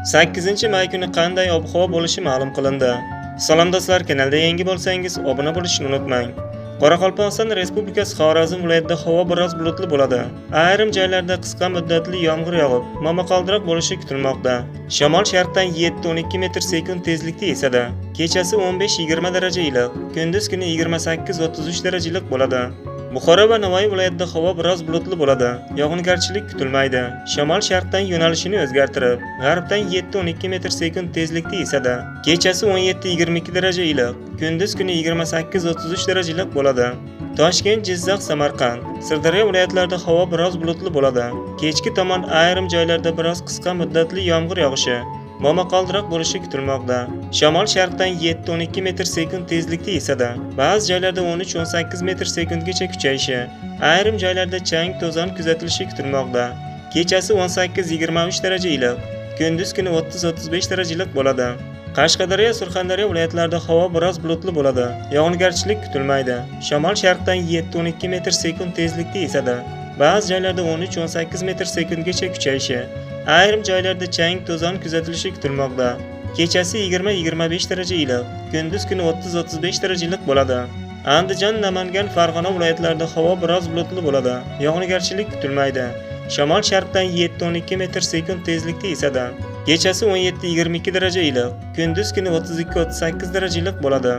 8-may kuni qanday ob-havo bo'lishi ma'lum qilindi. Salom do'stlar, kanalda yangi bo'lsangiz obuna bo'lishni unutmang. Qoraqalpog'iston Respublikasi Xorazm viloyatida havo biroz bulutli bo'ladi. Ayrim joylarda qisqa muddatli yomg'ir yog'ib, momaqaldiroq bo'lishi kutilmoqda. Shamol sharqdan 7-12 metr/sekund tezlikda esadi. Kechasi 15-20 daraja iliq, kunduz kuni 28-33 daraja iliq bo'ladi. Buxoro va Navoiy viloyatida havo biroz bulutli bo'ladi. Yog'ingarchilik kutilmaydi. Shamol sharqdan yo'nalishini o'zgartirib, g'arbdan 7-12 metr/sekund tezlikda esadi. Kechasi 17-22 daraja iliq, kunduz kuni 28-33 daraja iliq bo'ladi. Toshkent, Jizzax, Samarqand, Sirdaryo viloyatlarida havo biroz bulutli bo'ladi. Kechki tomon ayrim joylarda biroz qisqa muddatli yomg'ir yog'ishi, momaqaldiroq bo'lishi kutilmoqda. Shamol sharqdan 7-12 metr/sekund tezlikda esadi. Ba'zi joylarda 13-18 metr/sekundgacha kuchayishi, ayrim joylarda chang to'zon kuzatilishi kutilmoqda. Kechasi 18-23 daraja iliq, kunduz kuni 30-35 daraja iliq bo'ladi. Qashqadaryo, Surxondaryo viloyatlarida havo biroz bulutli bo'ladi. Yog'ingarchilik kutilmaydi. Shamol sharqdan 7-12 metr/sekund tezlikda esadi. Ba'zi joylarda 13-18 metr/sekundgacha kuchayishi, ayrim joylarda chang to'zon kuzatilishi kutilmoqda. Kechasi 20-25 daraja iliq, kunduz kuni 30-35 daraja iliq bo'ladi. Andijon, Namangan, Farg'ona viloyatlarida havo biroz bulutli bo'ladi. Yog'ingarchilik kutilmaydi. Shamol sharqdan 7-12 metr/sekund tezlikda esadi. Kechasi 17-22 daraja iliq, kunduz kuni 32-38 daraja iliq bo'ladi.